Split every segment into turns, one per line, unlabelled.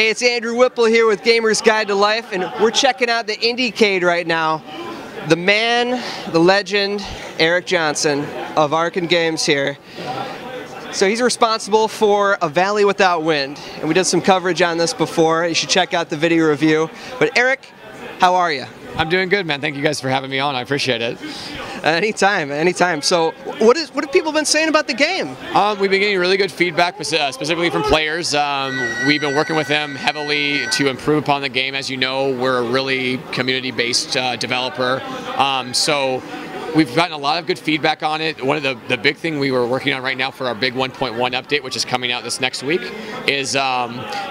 Hey, it's Andrew Whipple here with Gamer's Guide to Life, and we're checking out the Indiecade right now. The man, the legend, Erik Johnson of Arcen Games here. So he's responsible for A Valley Without Wind, and we did some coverage on this before. You should check out the video review. But Erik, how are you?
I'm doing good, man. Thank you guys for having me on. I appreciate it.
Anytime, anytime. So what have people been saying about the game?
We've been getting really good feedback, specifically from players. We've been working with them heavily to improve upon the game. As you know, we're a really community-based developer. So we've gotten a lot of good feedback on it. One of the big thing we were working on right now for our big 1.1 update, which is coming out this next week, is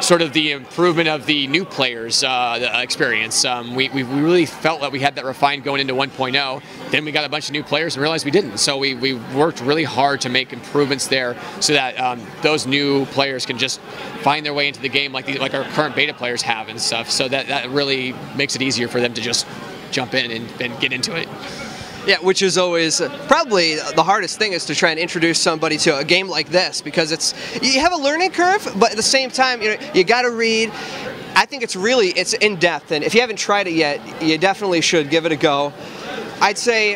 sort of the improvement of the new players' experience. We really felt that we had that refined going into 1.0. Then we got a bunch of new players and realized we didn't. So we worked really hard to make improvements there so that those new players can just find their way into the game like our current beta players have and stuff. So that really makes it easier for them to just jump in and get into it.
Yeah, which is always probably the hardest thing, is to try and introduce somebody to a game like this, because you have a learning curve, but at the same time, you got to read. I think it's in depth, and if you haven't tried it yet, you definitely should give it a go. I'd say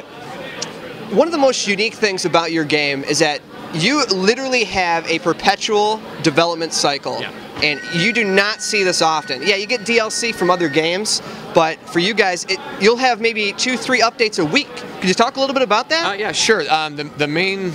one of the most unique things about your game is that you literally have a perpetual development cycle.
Yeah.
And you do not see this often. Yeah, you get DLC from other games, but for you guys, you'll have maybe 2-3 updates a week. Could you talk a little bit about that?
Yeah, sure. The main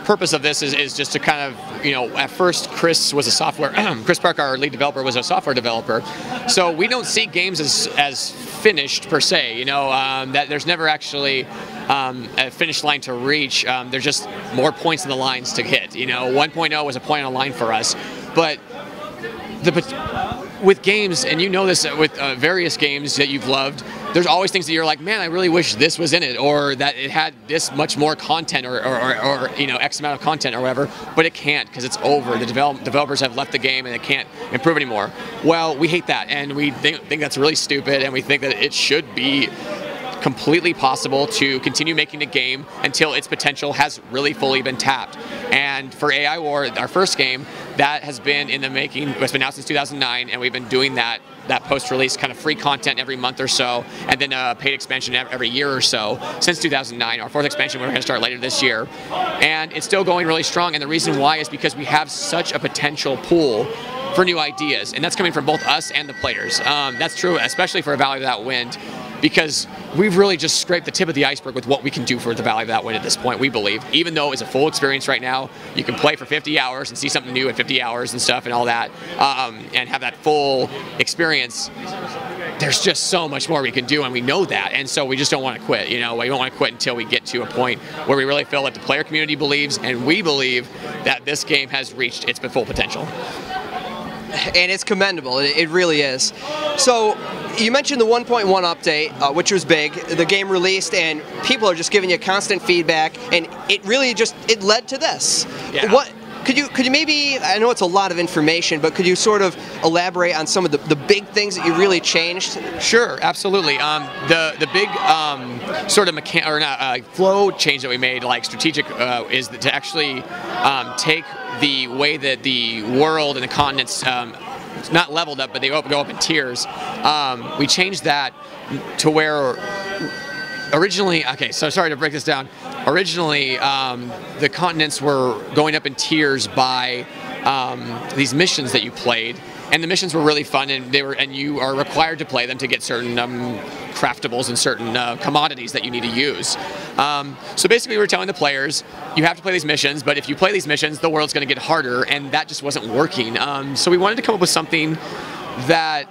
purpose of this is just to kind of, at first Chris was a software, Chris Parker, our lead developer, was a software developer. So we don't see games as finished per se, that there's never actually a finish line to reach. There's just more points in the lines to hit. 1.0 was a point on a line for us, but with games, and you know this with various games that you've loved, there's always things that you're like, man, I really wish this was in it, or that it had this much more content, or X amount of content or whatever, but it can't because it's over. The developers have left the game and it can't improve anymore. Well, we hate that, and we think that's really stupid, and we think that it should be completely possible to continue making a game until its potential has really fully been tapped. And for AI War, our first game, that has been in the making. It's been out since 2009, and we've been doing that post-release kind of free content every month or so, and then a paid expansion every year or so since 2009. Our fourth expansion we're going to start later this year, and it's still going really strong. And the reason why is because we have such a potential pool for new ideas, and that's coming from both us and the players. That's true, especially for A Valley Without Wind, because we've really just scraped the tip of the iceberg with what we can do for The Valley Without Wind at this point, we believe. Even though it's a full experience right now, you can play for 50 hours and see something new at 50 hours and stuff and all that, and have that full experience. There's just so much more we can do, and we know that, and so we just don't want to quit. We don't want to quit until we get to a point where we really feel that the player community believes, and we believe, that this game has reached its full potential.
And it's commendable. It really is. So you mentioned the 1.1 update, which was big. The game released, and people are just giving you constant feedback, and it really it led to this.
Yeah.
What could you maybe, I know it's a lot of information, but could you sort of elaborate on some of the big things that you really changed?
Sure, absolutely. The big sort of flow change that we made, like strategic, is to actually take the way that the world and the continents, it's not leveled up, but they go up in tiers. We changed that to where originally, okay, so sorry to break this down. Originally, the continents were going up in tiers by these missions that you played, and the missions were really fun, and you are required to play them to get certain craftables and certain commodities that you need to use. So basically, we were telling the players, you have to play these missions, but if you play these missions, the world's going to get harder, and that just wasn't working. So we wanted to come up with something that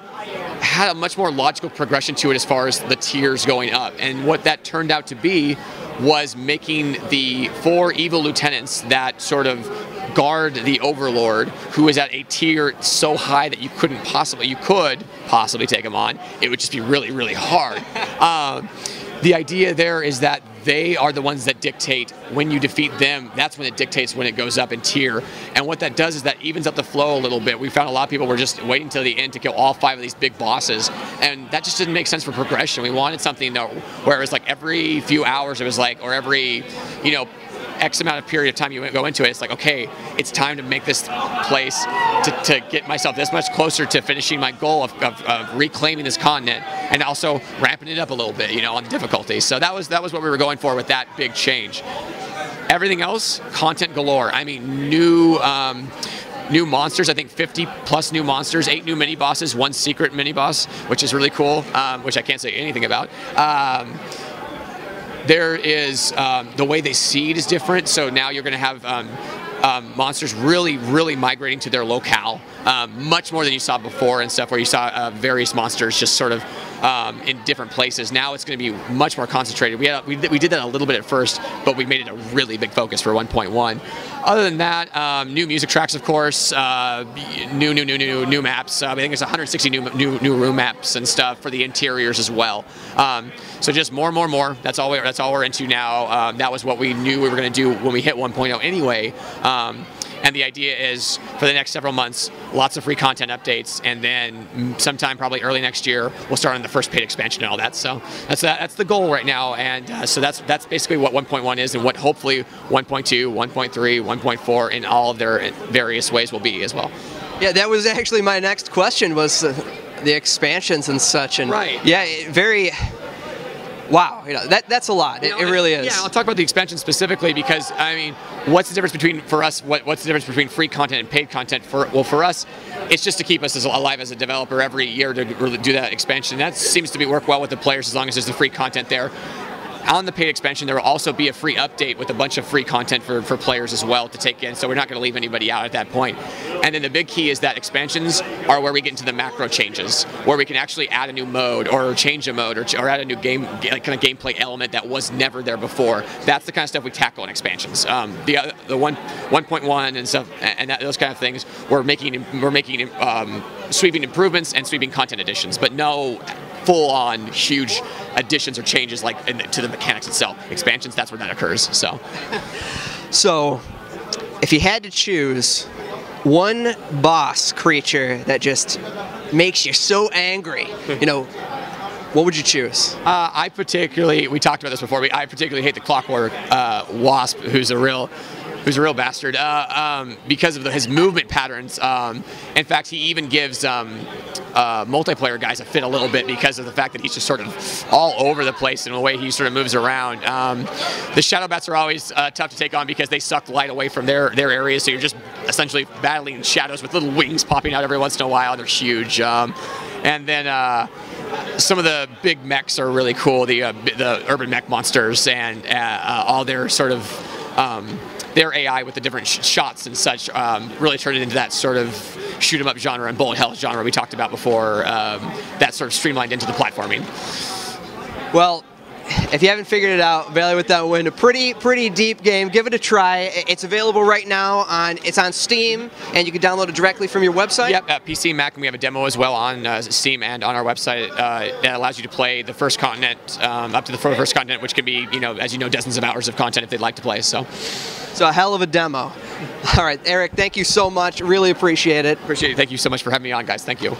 had a much more logical progression to it as far as the tiers going up. And what that turned out to be was making the 4 evil lieutenants that sort of guard the Overlord, who is at a tier so high that you could possibly take him on. It would just be really, really hard. The idea there is that they are the ones that dictate when you defeat them. That's when it dictates when it goes up in tier. And what that does is that evens up the flow a little bit. We found a lot of people were just waiting till the end to kill all 5 of these big bosses, and that just didn't make sense for progression. We wanted something where it was like every few hours, it was like, or every, X amount of period of time you go into it, it's like, okay, it's time to make this place to get myself this much closer to finishing my goal of reclaiming this continent, and also ramping it up a little bit, you know, on difficulty. So that was what we were going for with that big change. Everything else, content galore. I mean, new monsters. I think 50 plus new monsters, 8 new mini bosses, 1 secret mini boss, which is really cool, which I can't say anything about. There is the way they seed is different, so now you're going to have monsters really migrating to their locale, much more than you saw before and stuff, where you saw various monsters just sort of in different places. Now it's going to be much more concentrated. We did that a little bit at first, but we made it a really big focus for 1.1. Other than that, new music tracks, of course, new maps. I think there's 160 new room maps and stuff for the interiors as well. So just more. That's all we're into now. That was what we knew we were going to do when we hit 1.0 anyway. And the idea is, for the next several months, lots of free content updates, and then sometime probably early next year, we'll start on the first paid expansion and all that. So that's the goal right now, and so that's basically what 1.1 is, and what hopefully 1.2, 1.3, 1.4 in all of their various ways will be as well.
Yeah, that was actually my next question, was the expansions and such, and
right.
Yeah, very. Wow, you know, that's a lot. It really is.
Yeah, I'll talk about the expansion specifically because, I mean, what's the difference between, for us, what's the difference between free content and paid content? Well, for us, it's just to keep us alive as a developer every year to really do that expansion. That seems to work well with the players as long as there's the free content there. On the paid expansion, there will also be a free update with a bunch of free content for players as well to take in, so we're not going to leave anybody out at that point. And then the big key is that expansions are where we get into the macro changes, where we can actually add a new mode or change a mode or add a new kind of gameplay element that was never there before. That's the kind of stuff we tackle in expansions. The 1.1 and stuff and those kind of things, we're making sweeping improvements and sweeping content additions, but no full-on huge additions or changes like to the mechanics itself. Expansions, that's where that occurs. So if you had to choose one boss creature that just makes you so angry, you know, what would you choose? We talked about this before, I particularly hate the Clockwork Wasp, who's a real bastard because of his movement patterns. In fact, he even gives multiplayer guys a fit a little bit because of the fact that he's just sort of all over the place in the way he sort of moves around. The Shadow Bats are always tough to take on because they suck light away from their areas, so you're just essentially battling shadows with little wings popping out every once in a while. They're huge. And then some of the big mechs are really cool, the urban mech monsters and all their sort of their AI with the different shots and such really turned it into that sort of shoot 'em up genre and bullet hell genre we talked about before. That sort of streamlined into the platforming.
Well, if you haven't figured it out, Valley Without Wind, a pretty deep game. Give it a try. It's available right now it's on Steam, and you can download it directly from your website. Yep,
PC, Mac, and we have a demo as well on Steam and on our website that allows you to play the first continent, up to the first continent, which can be, as you know, dozens of hours of content if they'd like to play. So
a hell of a demo. All right, Erik, thank you so much. Really appreciate it.
Appreciate it. Thank you so much for having me on, guys. Thank you.